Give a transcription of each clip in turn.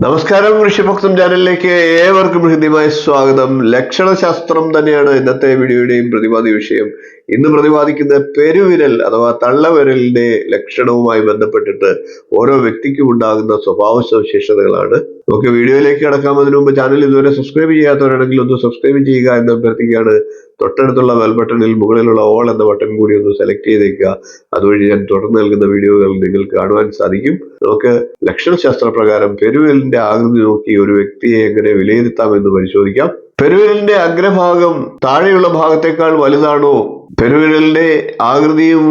നമസ്കാരം, ഋഷിഭക്തം ചാനലിലേക്ക് ഏവർക്കും ഹൃദ്യമായ സ്വാഗതം. ലക്ഷണശാസ്ത്രം തന്നെയാണ് ഇന്നത്തെ വീഡിയോയുടെയും പ്രതിപാദ്യ വിഷയം. ഇന്ന് പ്രതിപാദിക്കുന്ന പെരുവിരൽ അഥവാ തള്ളവിരലിന്റെ ലക്ഷണവുമായി ബന്ധപ്പെട്ടിട്ട് ഓരോ വ്യക്തിക്കും ഉണ്ടാകുന്ന സ്വഭാവ സവിശേഷതകളാണ്. നമുക്ക് വീഡിയോയിലേക്ക് കടക്കാമതിനു മുമ്പ് ചാനൽ ഇതുവരെ സബ്സ്ക്രൈബ് ചെയ്യാത്തവരാണെങ്കിൽ ഒന്ന് സബ്സ്ക്രൈബ് ചെയ്യുക എന്ന് അഭ്യർത്ഥിക്കുകയാണ്. തൊട്ടടുത്തുള്ള ബെൽ ബട്ടണിൽ മുകളിലുള്ള ഓൾ എന്ന ബട്ടൺ കൂടി ഒന്ന് സെലക്ട് ചെയ്തേക്കുക. അതുവഴി ഞാൻ തുടർന്ന് നൽകുന്ന വീഡിയോകൾ നിങ്ങൾക്ക് കാണുവാൻ സാധിക്കും. നമുക്ക് ലക്ഷണശാസ്ത്ര പ്രകാരം പെരുവിരലിന്റെ ആകൃതി നോക്കി ഒരു വ്യക്തിയെ എങ്ങനെ വിലയിരുത്താമെന്ന് പരിശോധിക്കാം. പെരുവിരലിന്റെ അഗ്രഭാഗം താഴെയുള്ള ഭാഗത്തേക്കാൾ വലുതാണോ? പെരുവിരലിന്റെ ആകൃതിയും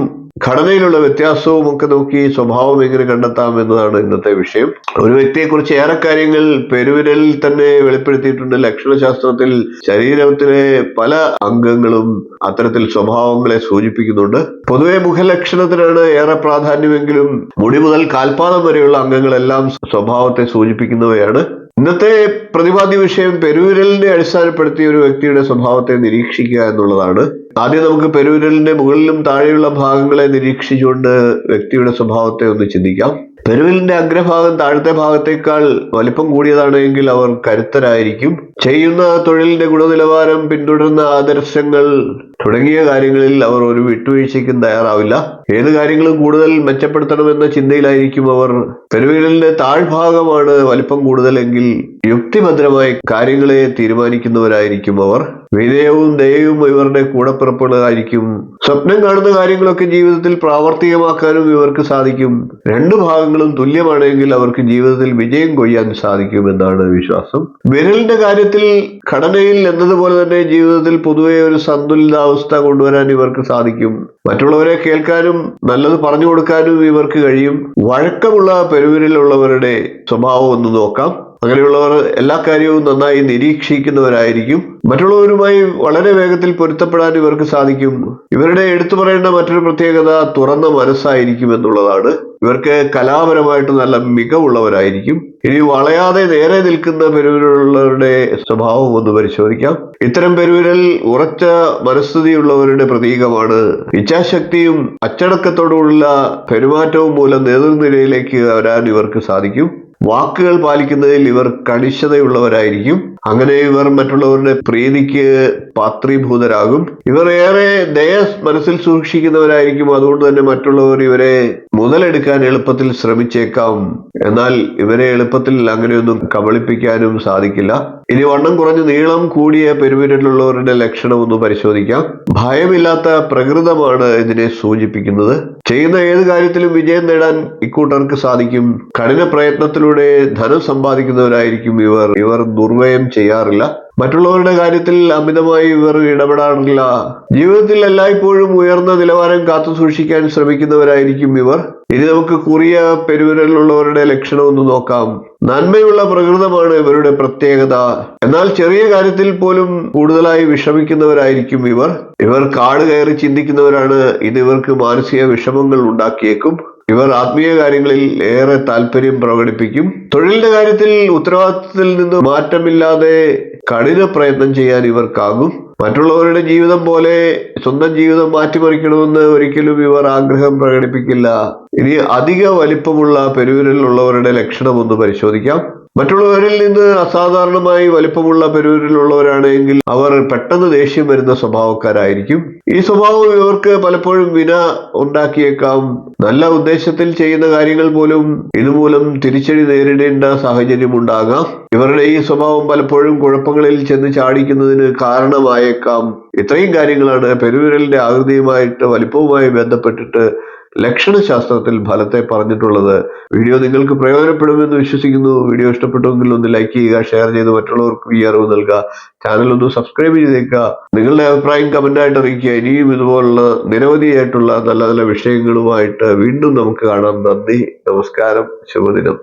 ഘടനയിലുള്ള വ്യത്യാസവും ഒക്കെ നോക്കി സ്വഭാവം എങ്ങനെ കണ്ടെത്താം എന്നതാണ് ഇന്നത്തെ വിഷയം. ഒരു വ്യക്തിയെക്കുറിച്ച് ഏറെ കാര്യങ്ങൾ പെരുവിരലിൽ തന്നെ വെളിപ്പെടുത്തിയിട്ടുണ്ട്. ലക്ഷണശാസ്ത്രത്തിൽ ശരീരത്തിലെ പല അംഗങ്ങളും അത്തരത്തിൽ സ്വഭാവങ്ങളെ സൂചിപ്പിക്കുന്നുണ്ട്. പൊതുവെ മുഖലക്ഷണത്തിനാണ് ഏറെ പ്രാധാന്യമെങ്കിലും മുടി മുതൽ കാൽപാദം വരെയുള്ള അംഗങ്ങളെല്ലാം സ്വഭാവത്തെ സൂചിപ്പിക്കുന്നവയാണ്. ഇന്നത്തെ പ്രതിപാദ്യ വിഷയം പെരുവിരലിനെ അടിസ്ഥാനപ്പെടുത്തി ഒരു വ്യക്തിയുടെ സ്വഭാവത്തെ നിരീക്ഷിക്കുക എന്നുള്ളതാണ്. ആദ്യം നമുക്ക് പെരുവിരലിന്റെ മുകളിലും താഴെയുള്ള ഭാഗങ്ങളെ നിരീക്ഷിച്ചുകൊണ്ട് വ്യക്തിയുടെ സ്വഭാവത്തെ ഒന്ന് ചിന്തിക്കാം. പെരുവിരലിന്റെ അഗ്രഭാഗം താഴത്തെ ഭാഗത്തേക്കാൾ വലിപ്പം കൂടിയതാണെങ്കിൽ അവർ കരുത്തരായിരിക്കും. ചെയ്യുന്ന തൊഴിലിന്റെ ഗുണനിലവാരം, പിന്തുടരുന്ന ആദർശങ്ങൾ തുടങ്ങിയ കാര്യങ്ങളിൽ അവർ ഒരു വിട്ടുവീഴ്ചയ്ക്കും തയ്യാറാവില്ല. ഏത് കാര്യങ്ങളും കൂടുതൽ മെച്ചപ്പെടുത്തണമെന്ന ചിന്തയിലായിരിക്കും അവർ. പെരുവിരലിന്റെ താഴ്ഭാഗമാണ് വലിപ്പം കൂടുതലെങ്കിൽ യുക്തിഭദ്രമായി കാര്യങ്ങളെ തീരുമാനിക്കുന്നവരായിരിക്കും അവർ. വിനയവും ദയവും ഇവരുടെ കൂടപ്പിറപ്പുകളായിരിക്കും. സ്വപ്നം കാണുന്ന കാര്യങ്ങളൊക്കെ ജീവിതത്തിൽ പ്രാവർത്തികമാക്കാനും ഇവർക്ക് സാധിക്കും. രണ്ടു ഭാഗങ്ങളും തുല്യമാണെങ്കിൽ അവർക്ക് ജീവിതത്തിൽ വിജയം കൊയ്യാൻ സാധിക്കുമെന്നാണ് വിശ്വാസം. വിരലിന്റെ കാര്യത്തിൽ ഘടനയിൽ എന്നതുപോലെ തന്നെ ജീവിതത്തിൽ പൊതുവെ ഒരു സന്തുലിതാവസ്ഥ കൊണ്ടുവരാൻ ഇവർക്ക് സാധിക്കും. മറ്റുള്ളവരെ കേൾക്കാനും നല്ലത് പറഞ്ഞു കൊടുക്കാനും ഇവർക്ക് കഴിയും. വഴക്കമുള്ള പെരുവിരലുള്ളവരുടെ സ്വഭാവം ഒന്ന് നോക്കാം. അങ്ങനെയുള്ളവർ എല്ലാ കാര്യവും നന്നായി നിരീക്ഷിക്കുന്നവരായിരിക്കും. മറ്റുള്ളവരുമായി വളരെ വേഗത്തിൽ പൊരുത്തപ്പെടാൻ ഇവർക്ക് സാധിക്കും. ഇവരുടെ എടുത്തു പറയേണ്ട മറ്റൊരു പ്രത്യേകത തുറന്ന മനസ്സായിരിക്കും എന്നുള്ളതാണ്. ഇവർക്ക് കലാപരമായിട്ട് നല്ല മികവുള്ളവരായിരിക്കും. ഇനി വളയാതെ നേരെ നിൽക്കുന്ന പെരുവിരലുള്ളവരുടെ സ്വഭാവം ഒന്ന് പരിശോധിക്കാം. ഇത്തരം പെരുവിരൽ ഉറച്ച മനസ്ഥിതിയുള്ളവരുടെ പ്രതീകമാണ്. ഇച്ഛാശക്തിയും അച്ചടക്കത്തോടുള്ള പെരുമാറ്റവും മൂലം നേതൃനിരയിലേക്ക് വരാൻ ഇവർക്ക് സാധിക്കും. വാക്കുകൾ പാലിക്കുന്നതിൽ ഇവർ കണിശതയുള്ളവരായിരിക്കും. അങ്ങനെ ഇവർ മറ്റുള്ളവരുടെ പ്രീതിക്ക് പാത്രീഭൂതരാകും. ഇവർ ഏറെ ദയ മനസ്സിൽ സൂക്ഷിക്കുന്നവരായിരിക്കും. അതുകൊണ്ട് തന്നെ മറ്റുള്ളവർ ഇവരെ മുതലെടുക്കാൻ എളുപ്പത്തിൽ ശ്രമിച്ചേക്കാം. എന്നാൽ ഇവരെ എളുപ്പത്തിൽ അങ്ങനെയൊന്നും കബളിപ്പിക്കാനും സാധിക്കില്ല. ഇനി വണ്ണം കുറഞ്ഞ് നീളം കൂടിയ പെരുവിരലുള്ളവരുടെ ലക്ഷണം ഒന്ന് പരിശോധിക്കാം. ഭയമില്ലാത്ത പ്രകൃതമാണ് ഇതിനെ സൂചിപ്പിക്കുന്നത്. ചെയ്യുന്ന ഏത് കാര്യത്തിലും വിജയം നേടാൻ ഇക്കൂട്ടർക്ക് സാധിക്കും. കഠിന പ്രയത്നത്തിലൂടെ ധനം സമ്പാദിക്കുന്നവരായിരിക്കും ഇവർ ദുർവ്യയം ചെയ്യാറില്ല. മറ്റുള്ളവരുടെ കാര്യത്തിൽ അമിതമായി ഇവർ ഇടപെടാറില്ല. ജീവിതത്തിൽ എല്ലായ്പ്പോഴും ഉയർന്ന നിലവാരം കാത്തു സൂക്ഷിക്കാൻ ശ്രമിക്കുന്നവരായിരിക്കും ഇവർ. ഇനി നമുക്ക് കുറിയ പെരുവിരലുള്ളവരുടെ ലക്ഷണം ഒന്ന് നോക്കാം. നന്മയുള്ള പ്രകൃതമാണ് ഇവരുടെ പ്രത്യേകത. എന്നാൽ ചെറിയ കാര്യത്തിൽ പോലും കൂടുതലായി വിഷമിക്കുന്നവരായിരിക്കും ഇവർ. ഇവർ കാട് കയറി ചിന്തിക്കുന്നവരാണ്. ഇത് ഇവർക്ക് മാനസിക വിഷമങ്ങൾ ഉണ്ടാക്കിയേക്കും. ഇവർ ആത്മീയ കാര്യങ്ങളിൽ ഏറെ താല്പര്യം പ്രകടിപ്പിക്കും. തൊഴിലിന്റെ കാര്യത്തിൽ ഉത്തരവാദിത്തത്തിൽ നിന്ന് മാറ്റമില്ലാതെ കഠിന പ്രയത്നം ചെയ്യാൻ ഇവർക്കാകും. മറ്റുള്ളവരുടെ ജീവിതം പോലെ സ്വന്തം ജീവിതം മാറ്റിമറിക്കണമെന്ന് ഒരിക്കലും ഇവർ ആഗ്രഹം പ്രകടിപ്പിക്കില്ല. ഇനി അധിക വലിപ്പമുള്ള പെരുവിരലുള്ളവരുടെ ലക്ഷണം ഒന്ന് പരിശോധിക്കാം. മറ്റുള്ളവരിൽ നിന്ന് അസാധാരണമായി വലിപ്പമുള്ള പെരുവിരലുള്ളവരാണെങ്കിൽ അവർ പെട്ടെന്ന് ദേഷ്യം വരുന്ന സ്വഭാവക്കാരായിരിക്കും. ഈ സ്വഭാവം ഇവർക്ക് പലപ്പോഴും വിന ഉണ്ടാക്കിയേക്കാം. നല്ല ഉദ്ദേശത്തിൽ ചെയ്യുന്ന കാര്യങ്ങൾ പോലും ഇതുമൂലം തിരിച്ചടി നേരിടേണ്ട സാഹചര്യം ഉണ്ടാകാം. ഇവരുടെ ഈ സ്വഭാവം പലപ്പോഴും കുഴപ്പങ്ങളിൽ ചെന്ന് ചാടിക്കുന്നതിന് കാരണമായേക്കാം. ഇത്രയും കാര്യങ്ങളാണ് പെരുവിരലിന്റെ ആകൃതിയുമായിട്ട് വലിപ്പവുമായി ബന്ധപ്പെട്ടിട്ട് ലക്ഷണശാസ്ത്രത്തിൽ ഫലത്തെ പറഞ്ഞിട്ടുള്ളത്. വീഡിയോ നിങ്ങൾക്ക് പ്രയോജനപ്പെടുമെന്ന് വിശ്വസിക്കുന്നു. വീഡിയോ ഇഷ്ടപ്പെട്ടുവെങ്കിൽ ഒന്ന് ലൈക്ക് ചെയ്യുക, ഷെയർ ചെയ്ത് മറ്റുള്ളവർക്ക് ഈ അറിവ് നൽകുക. ചാനൽ ഒന്ന് സബ്സ്ക്രൈബ് ചെയ്തേക്കുക. നിങ്ങളുടെ അഭിപ്രായം കമന്റായിട്ട് അറിയിക്കുക. ഇനിയും ഇതുപോലുള്ള നിരവധിയായിട്ടുള്ള നല്ല നല്ല വിഷയങ്ങളുമായിട്ട് വീണ്ടും നമുക്ക് കാണാം. നന്ദി, നമസ്കാരം, ശുഭദിനം.